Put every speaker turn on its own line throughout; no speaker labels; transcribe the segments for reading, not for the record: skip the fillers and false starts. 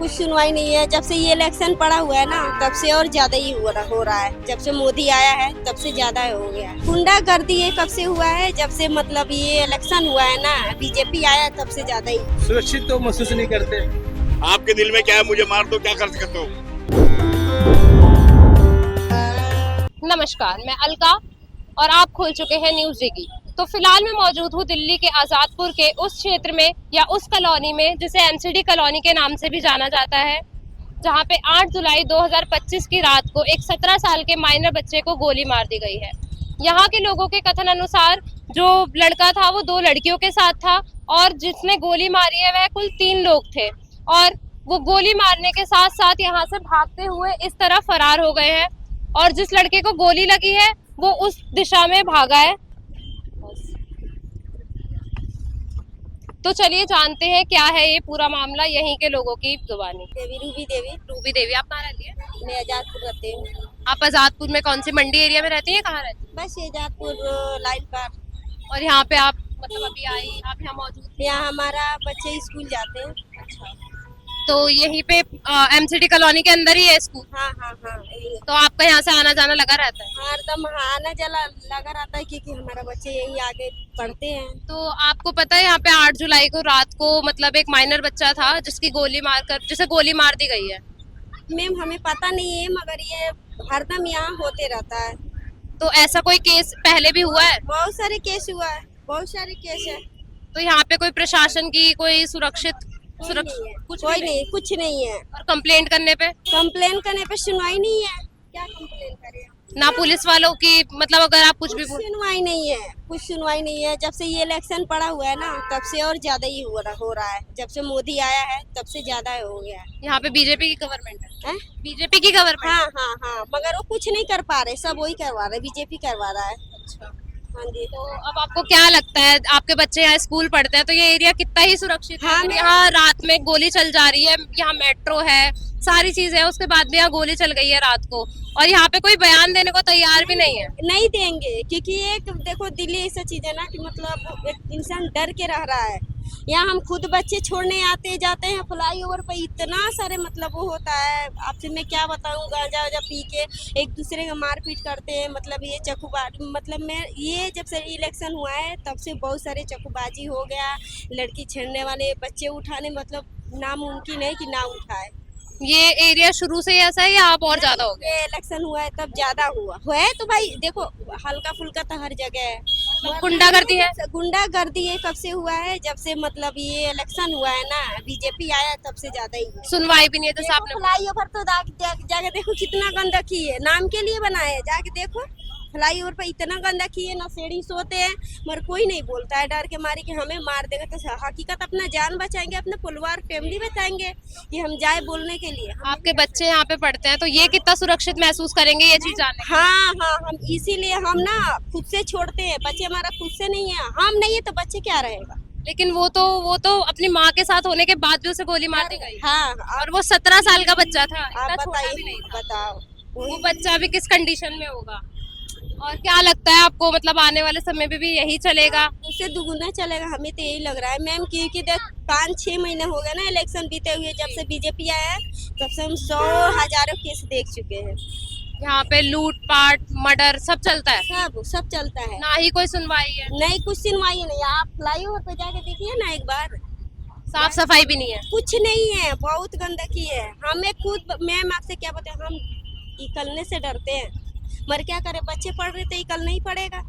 कुछ सुनवाई नहीं है। जब से ये इलेक्शन पड़ा हुआ है ना, तब से और ज्यादा ही हो रहा है। जब से मोदी आया है तब से ज्यादा हो गया है। गुंडागर्दी ये कब से हुआ है? जब से मतलब ये इलेक्शन हुआ है ना, बीजेपी आया तब से ज्यादा ही।
सुरक्षित तो महसूस नहीं करते।
आपके दिल में क्या है, मुझे मार दो, क्या कर सकते हो?
नमस्कार, मैं अलका और आप खोल चुके हैं न्यूज डिगी। तो फिलहाल मैं मौजूद हूँ दिल्ली के आजादपुर के उस क्षेत्र में या उस कॉलोनी में जिसे एमसीडी कॉलोनी के नाम से भी जाना जाता है, जहाँ पे 8 जुलाई 2025 की रात को एक 17 साल के माइनर बच्चे को गोली मार दी गई है। यहाँ के लोगों के कथन अनुसार जो लड़का था वो 2 लड़कियों के साथ था और जिसने गोली मारी है वह कुल 3 लोग थे और वो गोली मारने के साथ साथ यहाँ से भागते हुए इस तरफ फरार हो गए हैं और जिस लड़के को गोली लगी है वो उस दिशा में भागा है। तो चलिए जानते हैं क्या है ये पूरा मामला यहीं के लोगों की जुबानी।
रूबी
देवी, आप कहाँ रहती है?
मैं आजादपुर रहती हूँ।
आप आजादपुर में कौन सी मंडी एरिया में रहती हैं, कहाँ रहती
बस ये आजादपुर लाइन पर।
हैं? और यहाँ पे आप मतलब अभी आई, आप यहाँ मौजूद थे?
यहाँ हमारा बच्चे स्कूल जाते हैं।
अच्छा, तो यहीं पे एमसीडी कॉलोनी के अंदर ही है स्कूल?
हाँ हाँ हाँ, यही है।
तो आपका यहाँ से आना जाना लगा रहता है?
हाँ, एकदम आना जला लगा रहता है क्योंकि हमारा बच्चे यही आगे पढ़ते हैं।
तो आपको पता है यहाँ पे 8 जुलाई को रात को मतलब एक माइनर बच्चा था जिसकी जिसे गोली मार दी गई है?
मैम हमें पता नहीं है, मगर ये हरदम यहाँ होते रहता है।
तो ऐसा कोई केस पहले भी हुआ है?
बहुत सारे केस हुआ है, बहुत सारे केस है।
तो यहाँ पे कोई प्रशासन की कोई सुरक्षित
कोई नहीं है,
कुछ
कोई
भी
नहीं, कुछ नहीं है।
और कंप्लेंट करने पे
कंप्लेन करने पे सुनवाई नहीं है। क्या कंप्लेन करें?
ना पुलिस वालों की, मतलब अगर आप कुछ भी
कुछ सुनवाई नहीं है, कुछ सुनवाई नहीं है। जब से ये इलेक्शन पड़ा हुआ है ना, तब से और ज्यादा ही हो रहा है। जब से मोदी आया है तब से ज्यादा हो गया है।
यहाँ पे बीजेपी की गवर्नमेंट है?
हैं?
बीजेपी की गवर्नमेंट?
हाँ हाँ हाँ, मगर वो कुछ नहीं कर पा रहे, सब वही करवा रहे, बीजेपी करवा रहा है।
अच्छा,
हाँ जी।
तो अब आपको क्या लगता है, आपके बच्चे यहाँ स्कूल पढ़ते हैं तो ये एरिया कितना ही सुरक्षित है?
हाँ,
यहाँ रात में गोली चल जा रही है, यहाँ मेट्रो है, सारी चीजें है, उसके बाद भी यहाँ गोली चल गई है रात को और यहाँ पे कोई बयान देने को तैयार भी नहीं है।
नहीं देंगे क्योंकि एक देखो दिल्ली ऐसा चीज है ना कि मतलब एक इंसान डर के रह रहा है। यहाँ हम खुद बच्चे छोड़ने आते जाते हैं, फ्लाई ओवर पे इतना सारे मतलब वो होता है, आपसे मैं क्या बताऊँ, गांजा वाजा पी के एक दूसरे का मारपीट करते हैं। मतलब ये चक्कूबाजी, मतलब मैं ये जब से इलेक्शन हुआ है तब से बहुत सारे चक्कूबाजी हो गया। लड़की छेड़ने वाले, बच्चे उठाने मतलब नामुमकिन है कि ना उठाए।
ये एरिया शुरू से ही ऐसा है या आप और ज्यादा हो गया?
ये इलेक्शन हुआ है तब ज्यादा हुआ है। तो भाई देखो हल्का फुल्का तो हर जगह है।
गुंडागर्दी है?
गुंडागर्दी ये कब से हुआ है? जब से मतलब ये इलेक्शन हुआ है ना, बीजेपी आया तब से ज्यादा ही है।
सुनवाई भी नहीं है जैसे आपने
फ्लाई ओवर तो जाके देखो कितना गंदा की है, नाम के लिए बनाया है। जाके देखो फ्लाई ओवर पे इतना गंदा की है ना, सीढ़ी सोते हैं मगर कोई नहीं बोलता है डर के मारे कि हमें मार देगा। तो हकीकत अपना जान बचाएंगे, अपने परिवार फैमिली बचाएंगे कि हम जाए बोलने के लिए।
आपके बच्चे यहाँ पे पढ़ते हैं तो ये कितना सुरक्षित महसूस करेंगे ये चीज जानने के लिए?
हाँ हाँ, हम इसीलिए हम ना खुद से छोड़ते हैं। बच्चे हमारा खुद से नहीं है, हम नहीं है तो बच्चे क्या रहेगा।
लेकिन वो तो अपनी माँ के साथ होने के बाद भी उसे गोली मार दी गई।
हाँ,
और वो 17 साल का बच्चा था,
आप
इतना छोटा भी नहीं
बताइए,
था।
बताओ
वो बच्चा अभी किस कंडीशन में होगा? और क्या लगता है आपको, मतलब आने वाले समय में भी यही चलेगा?
उससे दुगुना चलेगा, हमें तो यही लग रहा है मैम। क्योंकि देख 5-6 महीने हो गए ना इलेक्शन बीते हुए, जब से बीजेपी आया है तब से हम 100 हजारों केस देख चुके हैं।
यहाँ पे लूट पाट मर्डर सब चलता है,
सब चलता है,
ना ही कोई सुनवाई है,
नहीं कुछ सुनवाई नहीं। आप फ्लाई ओवर पे जाके देखिए ना एक बार,
साफ सफाई भी नहीं है,
कुछ नहीं है, बहुत गंदगी है। हमें खुद, मैम आपसे क्या बताएं, हम निकलने से डरते हैं मगर क्या करें, बच्चे पढ़ रहे थे, निकल नहीं पड़ेगा।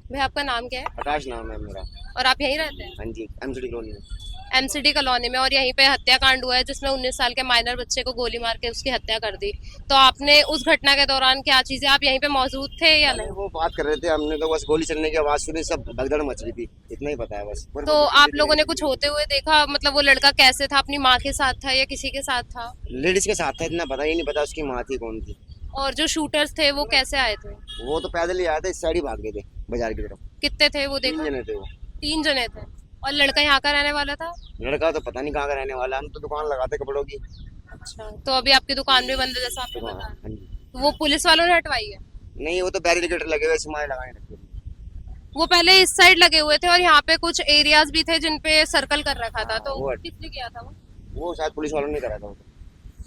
भाई आपका नाम क्या है?
आकाश नाम है मेरा।
और आप यहीं रहते हैं?
हाँ जी, एमसीडी कॉलोनी में।
एमसीडी कॉलोनी में। और यहीं पे हत्याकांड हुआ है जिसमें 19 साल के माइनर बच्चे को गोली मार के उसकी हत्या कर दी। तो आपने उस घटना के दौरान क्या चीजें, आप यहीं पे मौजूद थे या नहीं?
वो बात कर रहे थे, हमने तो बस गोली चलने की आवाज सुनी, सब भगदड़ मच रही थी, इतना ही पता है बस।
तो आप लोगों ने कुछ होते हुए देखा, मतलब वो लड़का कैसे था, अपनी माँ के साथ था या किसी के साथ था?
लेडीज के साथ था, इतना पता ही नहीं, पता उसकी माँ थी कौन थी।
और जो शूटर्स थे वो कैसे आए थे?
वो तो पैदल ही आया था, इस साइड ही भाग गए थे बाजार की तरफ।
कितने थे वो
3
देखा?
जने थे वो।
3 जने थे। और लड़का यहाँ का रहने वाला था?
लड़का तो पता नहीं कहाँ का रहने वाला, हम तो दुकान लगाते कपड़ों की।
अच्छा, तो अभी आपकी दुकान भी बंद है जैसा आपने
हाँ
बताया?
हाँ जी।
तो वो पुलिस वालों ने हटवाई है?
नहीं, वो तो बैरिकेड लगे हुए, समाए लगाए रखे।
वो पहले इस साइड लगे हुए थे और यहाँ पे कुछ एरियाज भी थे जिन पे सर्कल कर रखा था, तो
वो
किसने किया था वो?
वो शायद पुलिस वालों ने करा था।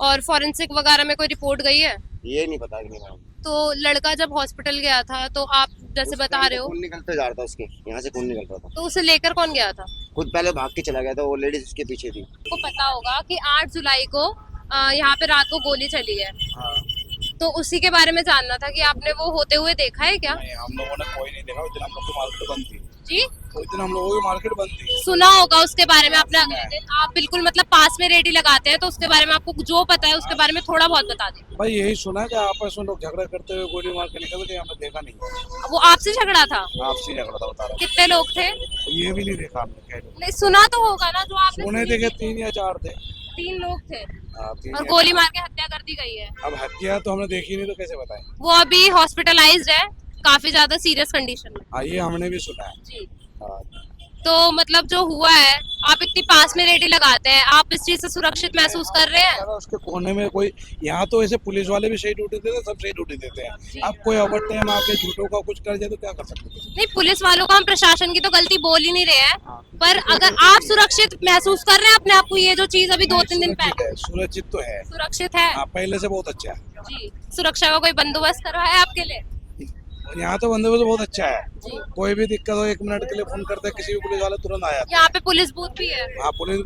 और फॉरेंसिक वगैरह में कोई रिपोर्ट गई है?
ये नहीं पता कि नहीं मालूम।
तो लड़का जब हॉस्पिटल गया था तो आप जैसे बता रहे हो
खून निकलते जा रहा था उसके, यहाँ से खून निकल रहा था।
तो उसे लेकर कौन गया था?
खुद पहले भाग के चला गया था, वो लेडीज उसके पीछे थी।
आपको पता होगा कि 8 जुलाई को यहाँ पे रात को गोली चली है, तो उसी के बारे में जानना था कि आपने वो होते हुए देखा है क्या?
नहीं, हम लोगों ने कोई नहीं देखा, उस दिन हम लोग की मार्केट बंद थी।
जी,
उस दिन हम लोगों की मार्केट बंद थी।
सुना होगा उसके बारे में आपने अगले दिन। आप बिल्कुल मतलब पास में रेडी लगाते हैं, तो उसके बारे में आपको जो पता है उसके बारे में थोड़ा बहुत बता दें।
भाई यही सुना कि आपस में लोग झगड़ा करते हुए गोली मार के निकल गए, हमने देखा नहीं।
वो आपसे झगड़ा था?
आपसे झगड़ा था, बता रहा
कितने लोग थे?
हूँ। ये भी नहीं देखा हमने, कह रहे
नहीं, सुना तो होगा ना जो आपने
सोने
सुनी
देखे
थी।
3 या 4 थे।
3 लोग थे
हाँ, 3
और
या
गोली
4।
मार के हत्या कर दी गई है।
अब हत्या तो हमने देखी नहीं, तो कैसे बताएं।
वो अभी हॉस्पिटलाइज्ड है, काफी ज्यादा सीरियस कंडीशन में।
हाँ, ये हमने भी सुना है।
जी,
हाँ,
तो मतलब जो हुआ है, आप इतनी पास में रेडी लगाते हैं, आप इस चीज से सुरक्षित महसूस कर रहे हैं?
अगर उसके कोने में कोई, यहाँ तो ऐसे पुलिस वाले भी सही ड्यूटी देते हैं, सब सही ड्यूटी देते हैं। अब कोई ओवर टाइम आके झूठों का कुछ कर जाए तो क्या कर सकते हैं।
नहीं, पुलिस वालों को हम प्रशासन की तो गलती बोल ही नहीं रहे हैं, पर अगर आप सुरक्षित महसूस कर रहे हैं अपने आप को, ये जो चीज अभी 2-3 दिन पहले
सुरक्षित तो है।
सुरक्षित है?
हाँ, पहले से बहुत अच्छा है।
जी, सुरक्षा का कोई बंदोबस्त करवाया है आपके लिए?
यहाँ तो बंदोबस्त बहुत अच्छा है।
जी,
कोई भी दिक्कत हो 1 मिनट के लिए फोन करते हैं, किसी भी पुलिस वाला तुरंत आ जाता
यहाँ पे पुलिस बूथ भी है।
है। हाँ, पुलिस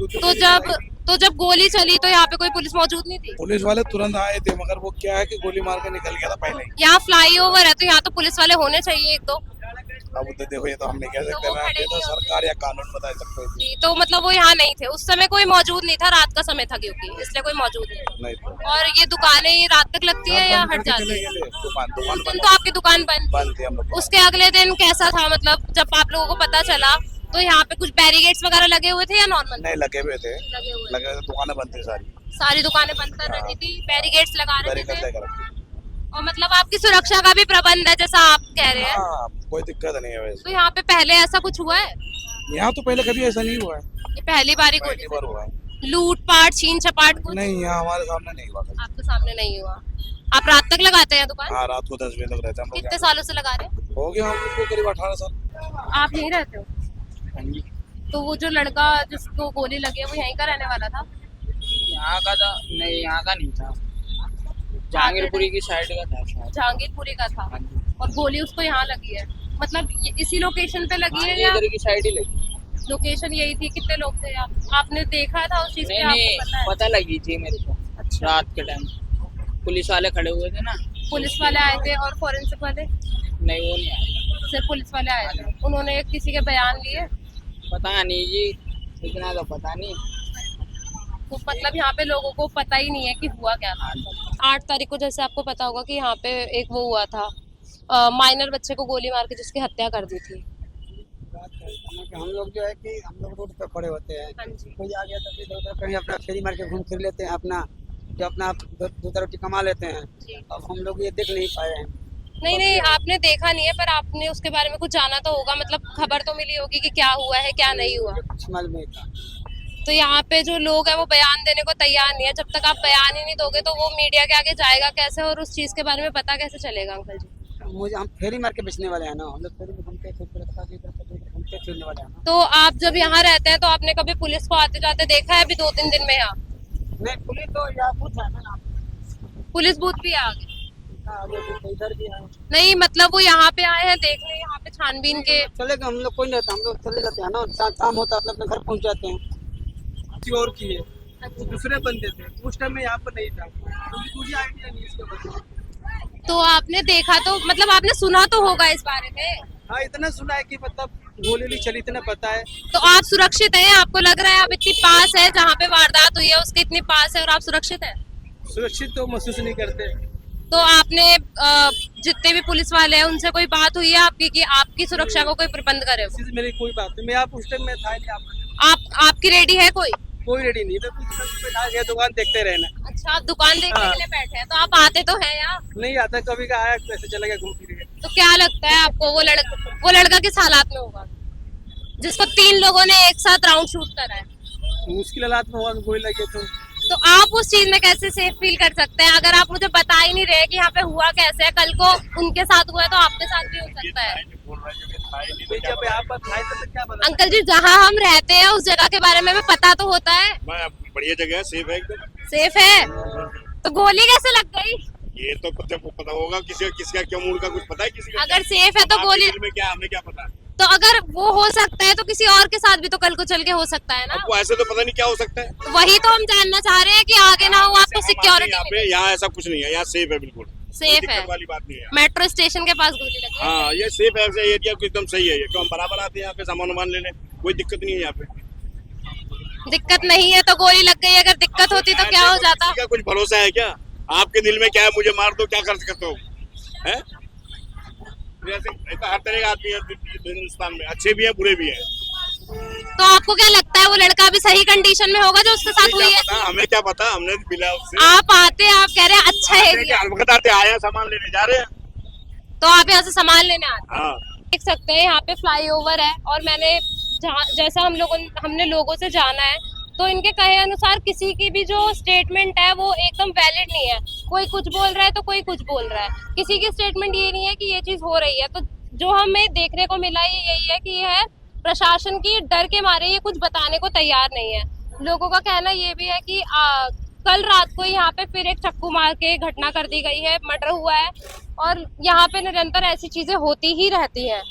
तो जब गोली चली तो यहाँ पे कोई पुलिस मौजूद नहीं थी?
पुलिस वाले तुरंत आए थे, मगर वो क्या है कि गोली मार के निकल गया था पहले ही।
यहाँ फ्लाईओवर है तो यहाँ तो पुलिस वाले होने चाहिए 1-2।
अब तो देखो, ये तो हम नहीं कह सकते
तो वो
ना,
खड़े
ये तो
नहीं होंगे।
सरकार या कानून बता सकते हैं।
जी, तो मतलब वो यहाँ नहीं थे उस समय, कोई मौजूद नहीं था, रात का समय था क्योंकि, इसलिए कोई मौजूद नहीं था।
नहीं तो
और ये दुकानें ये रात तक लगती है या हट जाती
चले
है?
गए, दुकान
उस दिन
बंद
तो आपकी दुकान बंद थी।
बंद थी हम लोग।
उसके अगले दिन कैसा था, मतलब जब आप लोगों को पता चला तो यहाँ पे कुछ बैरिकेड्स वगैरह लगे हुए थे या नॉर्मल
नहीं, लगे हुए थे,
लगे हुए?
लगे हुए थे, दुकानें बंद थी सारी।
सारी दुकानें बंद कर रखी थी, बैरिकेड्स लगा रखे
बैरिकेड
थे,
लगा रखे।
और मतलब आपकी सुरक्षा का भी प्रबंध है जैसा आप कह रहे हैं।
हाँ, कोई दिक्कत नहीं है
तो
वैसे।
यहाँ पे पहले ऐसा कुछ हुआ है?
यहाँ तो पहले कभी ऐसा नहीं हुआ है,
ये पहली बारी
पहली
गोली
बार हुआ है।
लूट पाट छीन छपाट कुछ
नहीं, यहाँ हमारे सामने नहीं हुआ कभी।
आपके सामने नहीं हुआ? आप रात तक लगाते हैं दुकान?
हाँ, रात को 10 बजे तक रहते हैं हम
कितने
लोग।
सालों से लगा रहे हैं?
हो गया हमको करीब 18 साल।
आप यहीं रहते हो?
हाँ जी,
तो वो जो लड़का जिसको गोली लगी है वो यहीं का रहने वाला था?
यहाँ का था नहीं, यहाँ का नहीं था, जहांगीरपुरी की साइड का था शायद।
जहांगीरपुरी का था,
हाँ जी,
और गोली उसको यहाँ लगी है, मतलब इसी लोकेशन पे लगी
हाँ
है
जी,
या
इधर की साइड ही लगी।
लोकेशन यही थी? कितने लोग थे आपने देखा था उस चीज
नहीं
पे?
नहीं,
आपको पता है?
पता लगी थी मेरे को
अच्छा,
रात के टाइम, पुलिस वाले खड़े हुए थे ना।
पुलिस वाले आए थे और फोरेंसिक वाले?
नहीं, वो नहीं आए,
सिर्फ पुलिस वाले आए थे। उन्होंने किसी के बयान लिए?
पता नहीं जी, इतना तो पता नहीं।
तो मतलब यहाँ पे लोगों को पता ही नहीं है कि हुआ क्या था। 8 तारीख को जैसे आपको पता होगा कि यहाँ पे एक वो हुआ था, माइनर बच्चे को गोली मार के जिसकी हत्या कर दी थी।
हम लोग जो है कि हम लोग रोड पे खड़े होते हैं,
हाँ जी,
कोई आ गया तो फिर उधर कहीं अपना फेरी मार के घूम फिर लेते हैं, अपना जो अपना 2 रोटी कमा लेते हैं।
जी।
अब हम लोग ये देख नहीं पाए हैं।
नहीं नहीं, आपने देखा नहीं है, पर आपने उसके बारे में कुछ जाना तो होगा, मतलब खबर तो मिली होगी कि क्या हुआ है क्या नहीं हुआ।
कुछ मालूम नहीं था।
तो यहाँ पे जो लोग हैं वो बयान देने को तैयार नहीं है। जब तक आप बयान ही नहीं दोगे तो वो मीडिया के आगे जाएगा कैसे, और उस चीज के बारे में पता कैसे चलेगा? अंकल जी,
मुझे हम फेरी मार के बेचने वाले हैं ना, हम लोग फेरी में घूमते घूमते फिरने वाले हैं ना।
तो आप जब यहाँ रहते हैं तो आपने कभी पुलिस को आते जाते देखा है अभी 2-3 दिन में? यहाँ
नहीं, पुलिस तो यहाँ कुछ है ना,
पुलिस बूथ भी आ गए?
आगे तो इधर भी है।
नहीं, मतलब वो यहाँ पे आए हैं देखने, यहाँ पे छानबीन के?
चलेगा, हम लोग कोई नहीं रहता, हम लोग चले जाते हैं ना, शाम होता है अपने घर पहुँच जाते हैं। किसी और की है, वो दूसरे बंदे थे, उस टाइम में यहाँ पर नहीं था, मुझे आइडिया नहीं इसके बारे में।
तो आपने देखा तो मतलब आपने सुना तो होगा इस बारे में?
हाँ, इतना सुना है कि मतलब गोली चली, इतना पता है।
तो आप सुरक्षित हैं? आपको लग रहा है आप इतनी पास है जहाँ पे वारदात हुई है उसके इतनी पास है और आप सुरक्षित हैं?
सुरक्षित तो महसूस नहीं करते।
तो आपने जितने भी पुलिस वाले हैं उनसे कोई बात हुई है आपकी कि आपकी सुरक्षा को कोई प्रबंध करे?
इस चीज मेरी कोई बात नहीं, मैं आप उस टाइम में था ही नहीं,
आपकी रेडी है
कोई रेडी नहीं था, कुछ दुकान देखते रहना।
अच्छा, आप दुकान देखने
हाँ।
के लिए बैठे हैं, तो आप आते तो हैं यहाँ?
नहीं आता, कभी का आया कैसे चला गया घूम फिर गया।
तो क्या लगता है आपको वो लड़का किस हालात में होगा जिसको 3 लोगों ने एक साथ राउंड शूट करा है?
मुश्किल हालात में हुआ, गोली लगी
तो आप उस चीज में कैसे सेफ फील कर सकते हैं अगर आप मुझे बता ही नहीं रहे कि यहाँ पे हुआ कैसे है? कल को उनके साथ हुआ है तो आपके साथ भी हो सकता है।
जब यहाँ पर था तो क्या बता।
अंकल जी, जहाँ हम रहते हैं उस जगह के बारे में हमें पता तो होता है।
मैं
बढ़िया जगह है, सेफ है एकदम।
सेफ है, तो गोली कैसे लग गई?
ये तो पता होगा किसका क्या मूड का कुछ पता है किसी का?
अगर सेफ है तो
आपके
गोली,
दिल में क्या, हमें क्या पता?
तो अगर वो हो सकता है तो किसी और के साथ भी तो कल को चल के हो सकता है ना।
आपको ऐसे तो पता नहीं क्या हो सकता है।
वही तो हम जानना चाह रहे हैं कि आगे ना हो आपको
यहाँ
सिक्योरिटी।
पे यहाँ ऐसा कुछ नहीं है, यहाँ सेफ है बिल्कुल,
सेफ
दिक्कत
है,
वाली बात नहीं है।
मेट्रो स्टेशन के पास गोली लगी है।
हाँ ये सेफ है, एरिया एकदम सही है। ये तो हम बराबर आते हैं यहाँ पे सामान वामान लेने, कोई दिक्कत नहीं है यहाँ पे।
दिक्कत नहीं है तो गोली लग गई, अगर दिक्कत होती तो क्या हो जाता?
किसी का कुछ भरोसा है क्या? आपके दिल में क्या है, मुझे मार दो, क्या कर सकते हो? हैं? हर तरह का आदमी है हिंदुस्तान में, अच्छे भी हैं बुरे भी हैं।
तो आपको क्या लगता है वो लड़का भी सही कंडीशन में होगा जो उसके साथ हुई है?
हमें क्या पता, हमने मिला उससे।
आप आते आप कह रहे हैं अच्छा एरिया,
बताते आए हैं, सामान लेने जा रहे हैं।
तो आप यहाँ से सामान लेने आते हैं।
हाँ
देख सकते हैं यहाँ पे फ्लाईओवर है, और मैंने जैसा हमने लोगों से जाना है तो इनके कहे अनुसार किसी की भी जो स्टेटमेंट है वो एकदम वैलिड नहीं है। कोई कुछ बोल रहा है तो कोई कुछ बोल रहा है, किसी की स्टेटमेंट ये नहीं है कि ये चीज हो रही है। तो जो हमें देखने को मिला ये यही है कि यह प्रशासन की डर के मारे ये कुछ बताने को तैयार नहीं है। लोगों का कहना ये भी है कि कल रात को यहाँ पे फिर एक चक्कू मार के घटना कर दी गई है, मर्डर हुआ है, और यहाँ पे निरंतर ऐसी चीजें होती ही रहती हैं।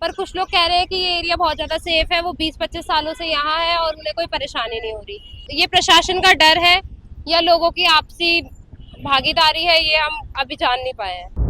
पर कुछ लोग कह रहे हैं कि ये एरिया बहुत ज्यादा सेफ है, वो 20-25 सालों से यहाँ है और उन्हें कोई परेशानी नहीं हो रही। ये प्रशासन का डर है या लोगों की आपसी भागीदारी है, ये हम अभी जान नहीं पाए हैं।